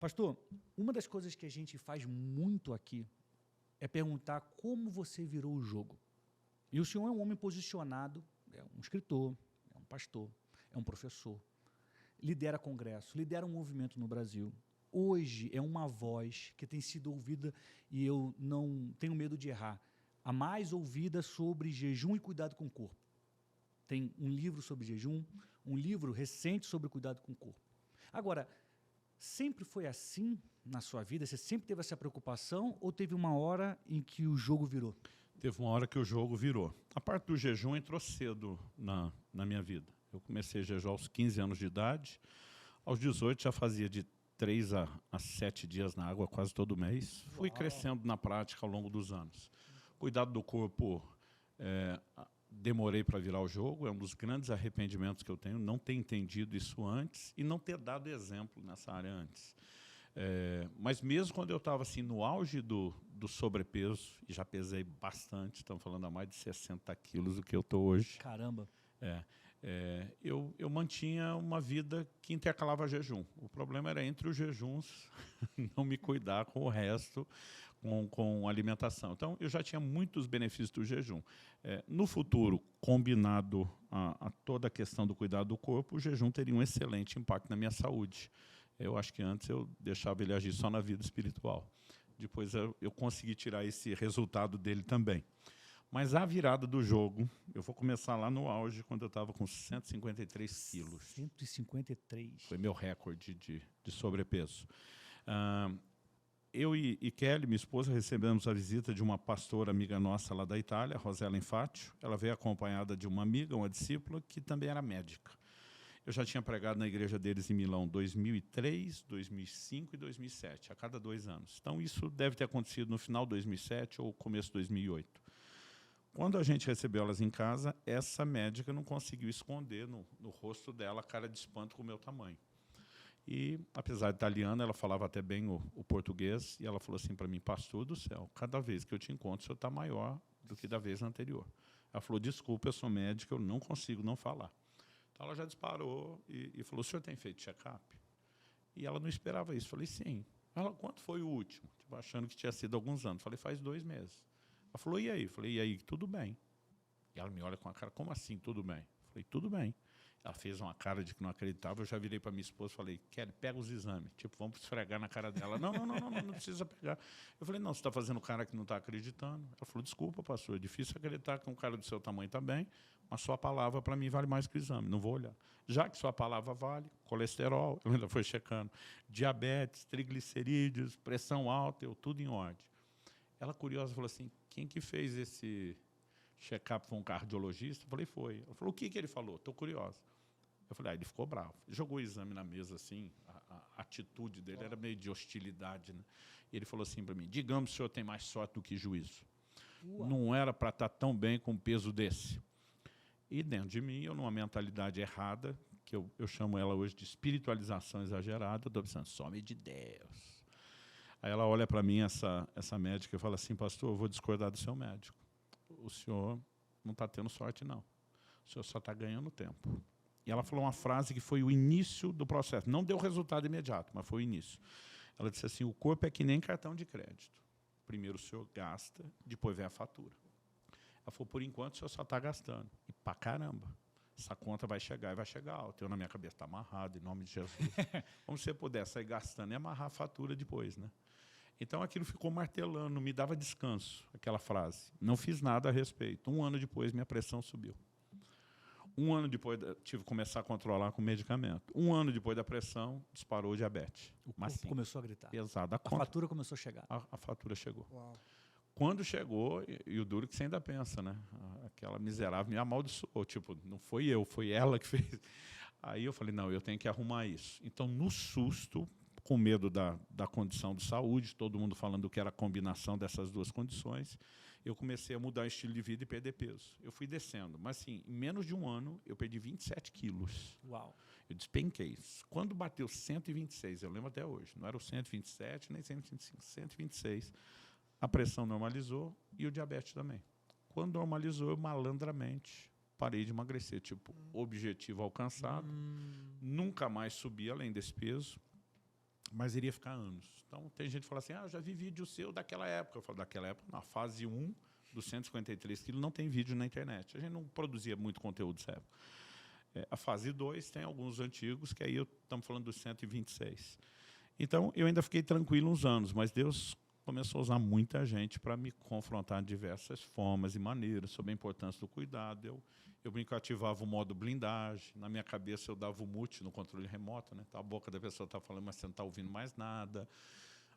Pastor, uma das coisas que a gente faz muito aqui é perguntar como você virou o jogo. E o senhor é um homem posicionado, é um escritor, é um pastor, é um professor, lidera congresso, lidera um movimento no Brasil. Hoje é uma voz que tem sido ouvida, e eu não tenho medo de errar, a mais ouvida sobre jejum e cuidado com o corpo. Tem um livro sobre jejum, um livro recente sobre cuidado com o corpo. Agora, sempre foi assim na sua vida? Você sempre teve essa preocupação ou teve uma hora em que o jogo virou? Teve uma hora que o jogo virou. A parte do jejum entrou cedo na minha vida. Eu comecei a jejuar aos 15 anos de idade. Aos 18 já fazia de 3 a 7 dias na água quase todo mês. Fui crescendo na prática ao longo dos anos. Cuidado do corpo, demorei para virar o jogo. É um dos grandes arrependimentos que eu tenho, não ter entendido isso antes e não ter dado exemplo nessa área antes. Mas mesmo quando eu estava assim, no auge do sobrepeso, e já pesei bastante, estamos falando a mais de 60 quilos do que eu estou hoje. Caramba! Eu mantinha uma vida que intercalava jejum. O problema era entre os jejuns não me cuidar com o resto, com alimentação. Então, eu já tinha muitos benefícios do jejum. No futuro, combinado a toda a questão do cuidado do corpo, o jejum teria um excelente impacto na minha saúde. Eu acho que antes eu deixava ele agir só na vida espiritual. Depois eu consegui tirar esse resultado dele também. Mas a virada do jogo, eu vou começar lá no auge, quando eu estava com 153 quilos. 153. Foi meu recorde de sobrepeso. Eu e Kelly, minha esposa, recebemos a visita de uma pastora amiga nossa lá da Itália, Rosela Infátio. Ela veio acompanhada de uma amiga, uma discípula, que também era médica. Eu já tinha pregado na igreja deles em Milão 2003, 2005 e 2007, a cada 2 anos. Então, isso deve ter acontecido no final de 2007 ou começo de 2008. Quando a gente recebeu elas em casa, essa médica não conseguiu esconder no rosto dela a cara de espanto com o meu tamanho. E, apesar de italiana, ela falava até bem o português, e ela falou assim para mim: pastor do céu, cada vez que eu te encontro, o senhor está maior do que da vez anterior. Ela falou: desculpa, eu sou médica, eu não consigo não falar. Então, ela já disparou e falou: o senhor tem feito check-up? E ela não esperava isso. Falei: sim. Ela: quanto foi o último? Tipo, achando que tinha sido alguns anos. Falei: faz 2 meses. Ela falou: e aí? Falei: e aí, tudo bem. E ela me olha com a cara: como assim, tudo bem? Falei: tudo bem. Ela fez uma cara de que não acreditava. Eu já virei para minha esposa e falei: Kelly, pega os exames. Tipo, vamos esfregar na cara dela. Não precisa pegar. Eu falei: não, você está fazendo cara que não está acreditando. Ela falou: desculpa, pastor, é difícil acreditar que um cara do seu tamanho está bem, mas sua palavra para mim vale mais que o exame, não vou olhar. Já que sua palavra vale, colesterol, eu ainda fui checando, diabetes, triglicerídeos, pressão alta, tudo em ordem. Ela, curiosa, falou assim: quem que fez esse check-up foi um cardiologista? Eu falei: foi. Ela falou: o que ele falou? Estou curiosa. Eu falei: ele ficou bravo. Jogou o exame na mesa assim, a atitude dele era meio de hostilidade, né? E ele falou assim para mim: digamos que o senhor tem mais sorte do que juízo. Não era para estar tão bem com um peso desse. E dentro de mim, eu numa mentalidade errada, que eu chamo ela hoje de espiritualização exagerada, eu estou pensando: some de Deus. Aí ela olha para mim, essa médica, e fala assim: pastor, eu vou discordar do seu médico. O senhor não está tendo sorte, não. O senhor só está ganhando tempo. E ela falou uma frase que foi o início do processo. Não deu resultado imediato, mas foi o início. Ela disse assim: o corpo é que nem cartão de crédito. Primeiro o senhor gasta, depois vem a fatura. Ela falou: por enquanto o senhor só está gastando. E pra caramba. Essa conta vai chegar e vai chegar alta. Eu, na minha cabeça, está amarrado, em nome de Jesus. Como se você pudesse sair gastando e amarrar a fatura depois, né? Então, aquilo ficou martelando, não me dava descanso, aquela frase. Não fiz nada a respeito. 1 ano depois, minha pressão subiu. 1 ano depois, tive que começar a controlar com medicamento. 1 ano depois da pressão, disparou o diabetes. O corpo começou a gritar. Pesado. A fatura começou a chegar. A fatura chegou. Uau. Quando chegou, e o duro que você ainda pensa, né? Aquela miserável me amaldiçoou. Tipo, não foi eu, foi ela que fez. Aí eu falei: não, eu tenho que arrumar isso. Então, no susto, com medo da condição de saúde, todo mundo falando que era a combinação dessas 2 condições, eu comecei a mudar o estilo de vida e perder peso. Eu fui descendo, mas assim, em menos de 1 ano, eu perdi 27 quilos. Uau. Eu despenquei. Quando bateu 126, eu lembro até hoje, não era o 127, nem 125, 126, a pressão normalizou e o diabetes também. Quando normalizou, eu malandramente parei de emagrecer. Tipo, objetivo alcançado, nunca mais subi além desse peso. mas iria ficar anos. Então, tem gente que fala assim, eu já vi vídeo seu daquela época. Eu falo, daquela época, na fase 1 dos 153 quilos, não tem vídeo na internet. A gente não produzia muito conteúdo nessa época. A fase 2 tem alguns antigos, que aí estamos falando dos 126. Então, eu ainda fiquei tranquilo uns anos, mas Deus começou a usar muita gente para me confrontar de diversas formas e maneiras sobre a importância do cuidado. Eu brinco, eu ativava o modo blindagem, na minha cabeça eu dava o mute no controle remoto, né? A boca da pessoa está falando, mas você não está ouvindo mais nada.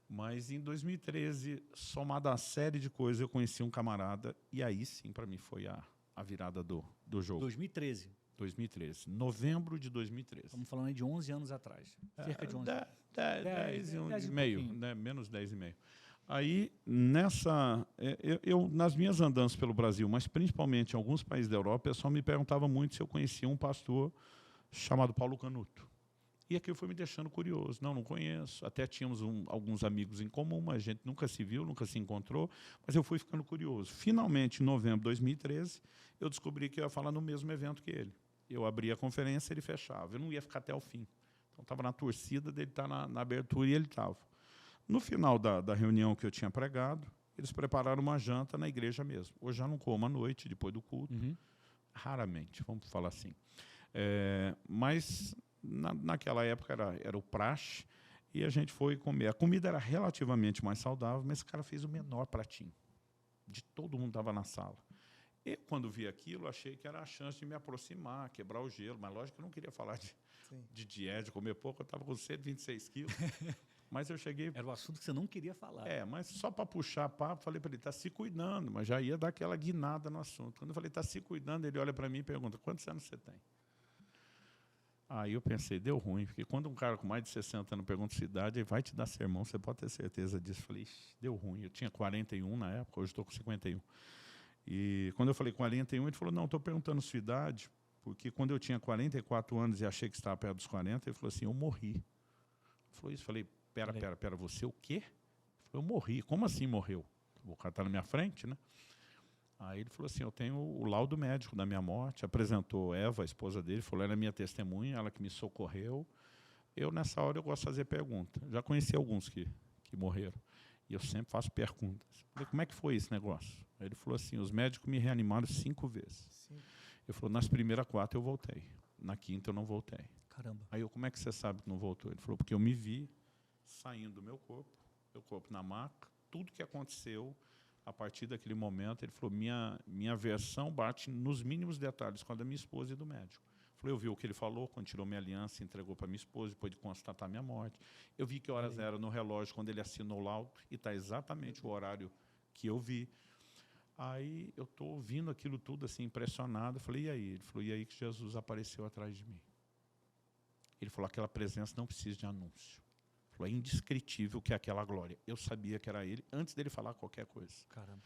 Mas em 2013, somado a série de coisas, eu conheci um camarada, e aí sim, para mim, foi a virada do jogo. 2013. 2013, novembro de 2013. Estamos falando aí de 11 anos atrás. Cerca de 11 anos. 10 e um meio, né? Menos 10 e meio. Aí, nas minhas andanças pelo Brasil, mas principalmente em alguns países da Europa, o pessoal me perguntava muito se eu conhecia um pastor chamado Paulo Canuto. E aquilo foi me deixando curioso. Não conheço. Até tínhamos alguns amigos em comum, mas a gente nunca se viu, nunca se encontrou. Mas eu fui ficando curioso. Finalmente, em novembro de 2013, eu descobri que eu ia falar no mesmo evento que ele. Eu abria a conferência, ele fechava. Eu não ia ficar até o fim. Então, estava na torcida dele estar na abertura e ele estava. No final da reunião que eu tinha pregado, eles prepararam uma janta na igreja mesmo. Hoje já não como à noite, depois do culto. Raramente, vamos falar assim. Mas naquela época era o praxe, e a gente foi comer. A comida era relativamente mais saudável, mas esse cara fez o menor pratinho. De todo mundo estava na sala. Eu, quando vi aquilo, achei que era a chance de me aproximar, quebrar o gelo. Mas, lógico que eu não queria falar de dieta, de comer pouco. Eu estava com 126 quilos. Mas eu cheguei... Era o assunto que você não queria falar. Mas só para puxar papo, falei para ele, está se cuidando. Mas já ia dar aquela guinada no assunto. Quando eu falei, está se cuidando, ele olha para mim e pergunta, quantos anos você tem? Aí eu pensei, deu ruim, porque quando um cara com mais de 60 anos pergunta sua idade, ele vai te dar sermão, você pode ter certeza disso. Falei, deu ruim. Eu tinha 41 na época, hoje estou com 51. E quando eu falei 41, ele falou, não, estou perguntando sua idade, porque quando eu tinha 44 anos e achei que estava perto dos 40, ele falou assim, eu morri. Ele falou isso, falei, pera, você o quê? Ele falou, eu morri. Como assim morreu? O cara está na minha frente, né? Aí ele falou assim, eu tenho o laudo médico da minha morte, apresentou Eva, a esposa dele, falou, ela é minha testemunha, ela que me socorreu. Eu, nessa hora, eu gosto de fazer pergunta. Já conheci alguns que morreram. E eu sempre faço perguntas. Falei, como é que foi esse negócio? Aí ele falou assim, os médicos me reanimaram 5 vezes. Ele falou, nas primeiras 4 eu voltei. Na 5ª eu não voltei. Caramba. Aí eu, como é que você sabe que não voltou? Ele falou, porque eu me vi saindo do meu corpo na maca, tudo que aconteceu a partir daquele momento. Ele falou, minha versão bate nos mínimos detalhes com a da minha esposa e do médico. Eu vi o que ele falou, quando tirou minha aliança, entregou para minha esposa, depois de constatar minha morte. Eu vi que horas eram no relógio quando ele assinou o laudo, e está exatamente o horário que eu vi. Aí eu estou ouvindo aquilo tudo assim, impressionado. Eu falei, e aí? Ele falou, e aí que Jesus apareceu atrás de mim. Ele falou, aquela presença não precisa de anúncio. Ele falou, é indescritível que é aquela glória. Eu sabia que era ele, antes dele falar qualquer coisa. Caramba.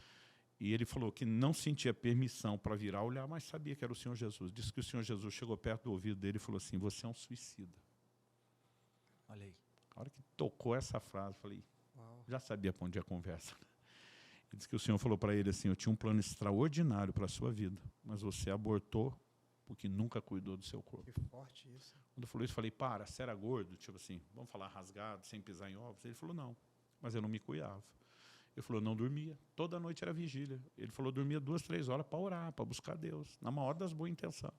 E ele falou que não sentia permissão para virar olhar, mas sabia que era o Senhor Jesus. Disse que o Senhor Jesus chegou perto do ouvido dele e falou assim, você é um suicida. Olha aí. A hora que tocou essa frase, eu falei, já sabia para onde ia a conversa. Ele disse que o Senhor falou para ele assim, eu tinha um plano extraordinário para a sua vida, mas você abortou porque nunca cuidou do seu corpo. Que forte isso. Quando falou isso, eu falei, você era gordo? Tipo assim, vamos falar rasgado, sem pisar em ovos? Ele falou, não, mas eu não me cuidava. Ele falou, não dormia. Toda noite era vigília. Ele falou, dormia 2, 3 horas para orar, para buscar Deus, na maior das boas intenções.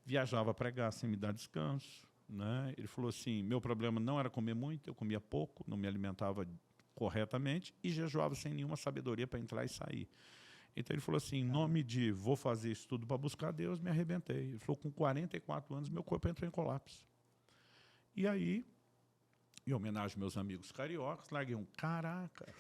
Viajava a pregar sem me dar descanso. Né? Ele falou assim, meu problema não era comer muito, eu comia pouco, não me alimentava corretamente e jejuava sem nenhuma sabedoria para entrar e sair. Então ele falou assim, em nome de vou fazer isso tudo para buscar Deus, me arrebentei. Ele falou, com 44 anos, meu corpo entrou em colapso. E aí, em homenagem aos meus amigos cariocas, larguei um caraca.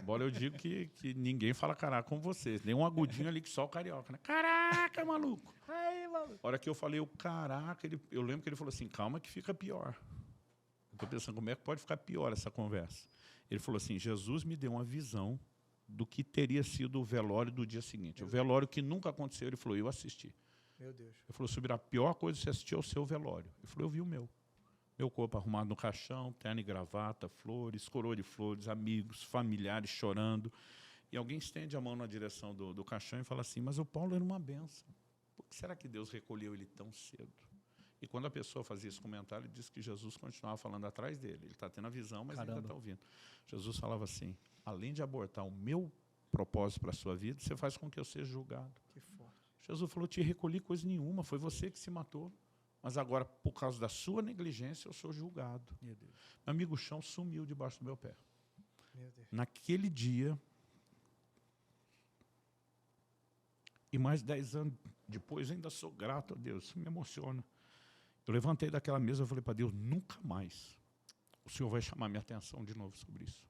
Embora eu digo que ninguém fala caraca com vocês. Nem um agudinho ali que só o carioca, né? Caraca, maluco! Aí, maluco. A hora que eu falei o caraca, eu lembro que ele falou assim, calma que fica pior. Eu estou pensando, como é que pode ficar pior essa conversa? Ele falou assim, Jesus me deu uma visão do que teria sido o velório do dia seguinte. O velório que nunca aconteceu, ele falou, eu assisti. Meu Deus. Ele falou, subir a pior coisa que você assistiu é o seu velório. Ele falou, eu vi o meu. Meu corpo arrumado no caixão, terno e gravata, flores, coroa de flores, amigos, familiares chorando. E alguém estende a mão na direção do caixão e fala assim, mas o Paulo era uma benção. Por que será que Deus recolheu ele tão cedo? E quando a pessoa fazia esse comentário, ele disse que Jesus continuava falando atrás dele. Ele está tendo a visão, mas ainda está ouvindo. Jesus falava assim, além de abortar o meu propósito para a sua vida, você faz com que eu seja julgado. Que forte. Jesus falou, te recolhi coisa nenhuma, foi você que se matou. Mas agora, por causa da sua negligência, eu sou julgado. Meu Deus. Meu amigo, o chão sumiu debaixo do meu pé. Meu Deus. Naquele dia, e mais 10 anos depois, ainda sou grato a Deus, isso me emociona. Eu levantei daquela mesa e falei para Deus, nunca mais o Senhor vai chamar minha atenção de novo sobre isso.